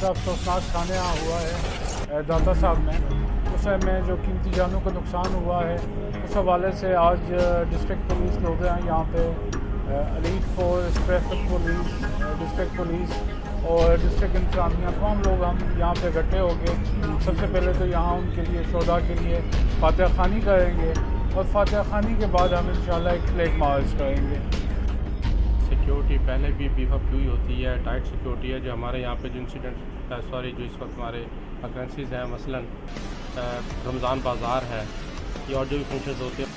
ज़्यादा अफसोसनाक खाने यहाँ हुआ है दाता साहब में, उसमें जो कीमती जानों का नुकसान हुआ है, उस हवाले से आज डिस्ट्रिक्ट पुलिस लोग हैं यहाँ पे, elite force, traffic police, district police और डिस्ट्रिक्ट इंतजामिया, तमाम लोग हम यहाँ पे इकट्ठे हो गए। सबसे पहले तो यहाँ उनके लिए शोधा के लिए फातिहा खानी करेंगे और फातिहा खानी के बाद हम इंशाल्लाह एक फ्लैग मार्च करेंगे। सिक्योरिटी पहले भी बीफ अप हुई होती है, टाइट सिक्योरिटी है। जो हमारे यहाँ पे जो इंसिडेंट जो इस वक्त हमारे अकरेंसीज हैं, मसलन रमज़ान बाज़ार है या और जो भी फंक्शन होते हैं